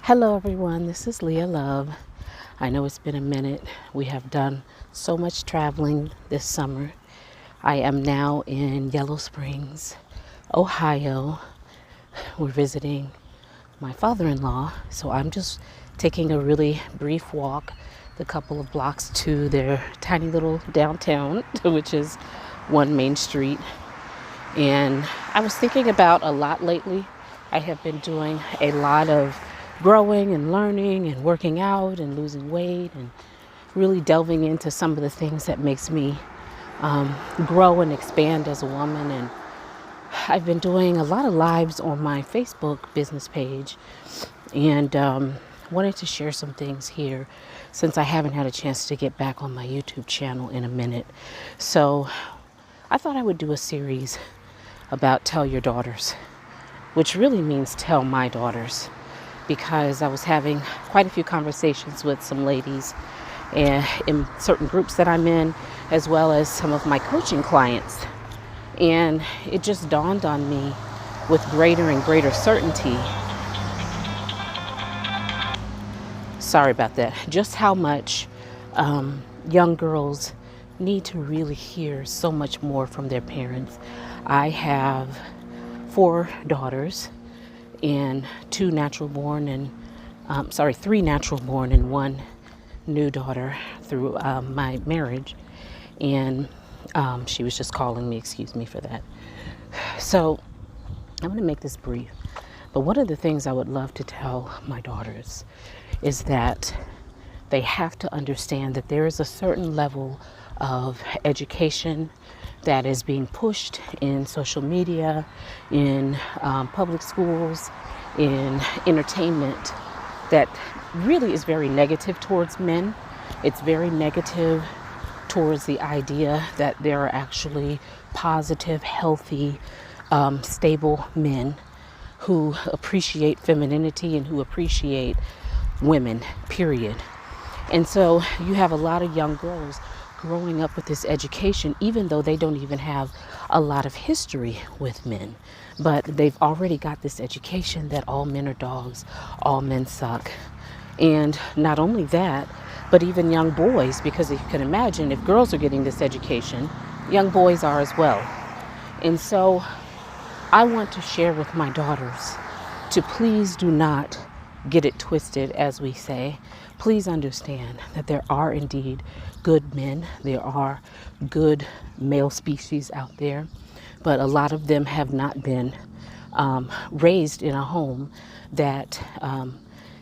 Hello, everyone. This is Leah Love. I know it's been a minute. We have done so much traveling this summer. I am now in Yellow Springs, Ohio. We're visiting my father-in-law, so I'm just taking a really brief walk, the couple of blocks to their tiny little downtown, which is one main street. And I was thinking about a lot lately. I have been doing a lot of growing and learning and working out and losing weight and really delving into some of the things that makes me grow and expand as a woman. And I've been doing a lot of lives on my Facebook business page and wanted to share some things here since I haven't had a chance to get back on my YouTube channel in a minute. So I thought I would do a series about Tell Your Daughters, which really means tell my daughters, because I was having quite a few conversations with some ladies and in certain groups that I'm in, as well as some of my coaching clients. And it just dawned on me with greater and greater certainty, sorry about that, just how much young girls need to really hear so much more from their parents. I have 4 daughters and 3 natural born and 1 new daughter through my marriage. And she was just calling me, excuse me for that. So I'm going to make this brief. But one of the things I would love to tell my daughters is that they have to understand that there is a certain level of education that is being pushed in social media, in public schools, in entertainment, that really is very negative towards men. It's very negative towards the idea that there are actually positive, healthy, stable men who appreciate femininity and who appreciate women, period. And so you have a lot of young girls growing up with this education, even though they don't even have a lot of history with men. But they've already got this education that all men are dogs, all men suck. And not only that, but even young boys, because if you can imagine, if girls are getting this education, young boys are as well. And so I want to share with my daughters to please do not get it twisted, as we say. Please understand that there are indeed good men. There are good male species out there, but a lot of them have not been raised in a home that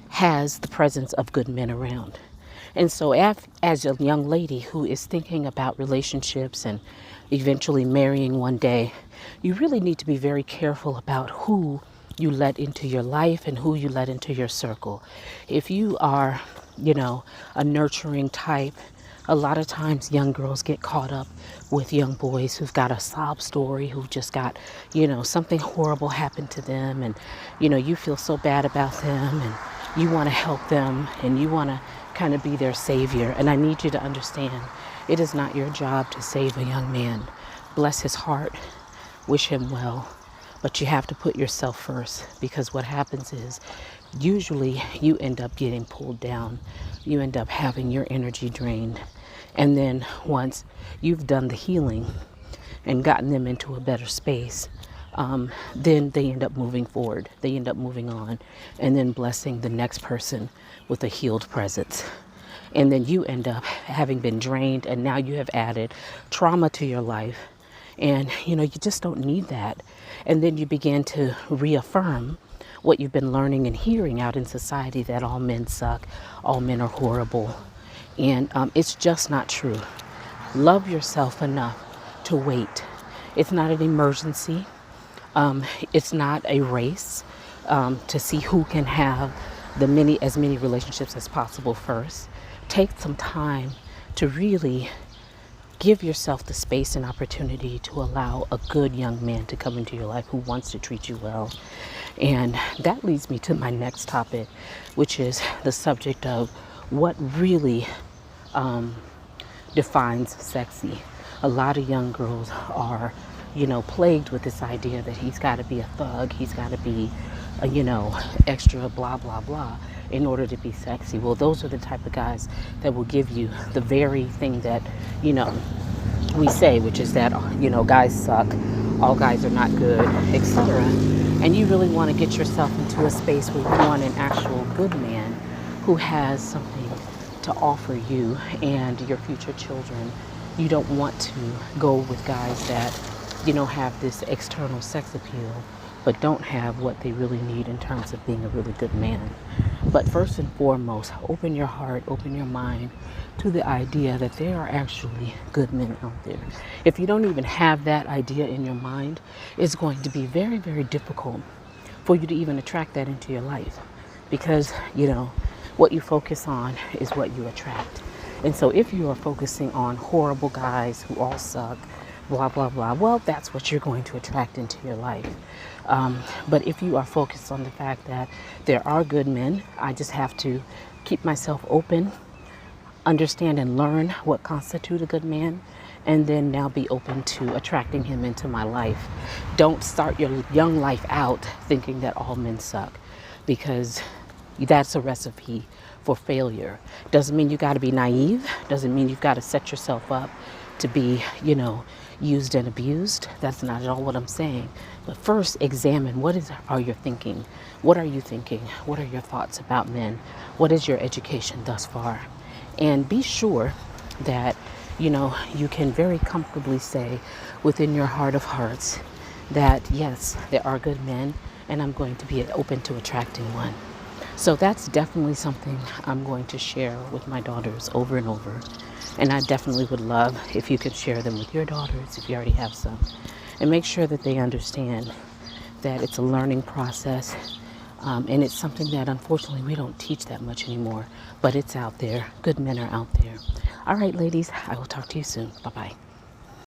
has the presence of good men around. And so as a young lady who is thinking about relationships and eventually marrying one day, you really need to be very careful about who you let into your life and who you let into your circle. If you are, a nurturing type, a lot of times young girls get caught up with young boys who've got a sob story, who just got, something horrible happened to them, and, you feel so bad about them, and you want to help them, and you want to kind of be their savior. And I need you to understand, it is not your job to save a young man. Bless his heart, wish him well, but you have to put yourself first, because what happens is usually you end up getting pulled down. You end up having your energy drained. And then once you've done the healing and gotten them into a better space, then they end up moving forward. They end up moving on and then blessing the next person with a healed presence. And then you end up having been drained, and now you have added trauma to your life. And, you just don't need that. And then you begin to reaffirm what you've been learning and hearing out in society, that all men suck, all men are horrible. And it's just not true. Love yourself enough to wait. It's not an emergency. It's not a race to see who can have as many relationships as possible first. Take some time to really give yourself the space and opportunity to allow a good young man to come into your life who wants to treat you well. And that leads me to my next topic, which is the subject of what really defines sexy. A lot of young girls are, plagued with this idea that he's got to be a thug, he's got to be, extra blah, blah, blah. in order to be sexy. Well, those are the type of guys that will give you the very thing that, you know, we say, which is that, you know, guys suck, all guys are not good, etc. And you really want to get yourself into a space where you want an actual good man who has something to offer you and your future children. You don't want to go with guys that, you know, have this external sex appeal, but don't have what they really need in terms of being a really good man. But first and foremost, open your heart, open your mind to the idea that there are actually good men out there. If you don't even have that idea in your mind, it's going to be very, very difficult for you to even attract that into your life, because, you know, what you focus on is what you attract. And so if you are focusing on horrible guys who all suck, blah, blah, blah, well, that's what you're going to attract into your life. But if you are focused on the fact that there are good men, I just have to keep myself open, understand and learn what constitutes a good man, and then now be open to attracting him into my life. Don't start your young life out thinking that all men suck, because that's a recipe for failure. Doesn't mean you got to be naive. Doesn't mean you've got to set yourself up to be, you know, used and abused. That's not at all what I'm saying. But first, examine are you thinking? What are you thinking? What are your thoughts about men? What is your education thus far? And be sure that, you know, you can very comfortably say within your heart of hearts that, yes, there are good men, and I'm going to be open to attracting one. So that's definitely something I'm going to share with my daughters over and over. And I definitely would love if you could share them with your daughters, if you already have some, and make sure that they understand that it's a learning process. And it's something that unfortunately we don't teach that much anymore, but it's out there. Good men are out there. All right, ladies, I will talk to you soon. Bye-bye.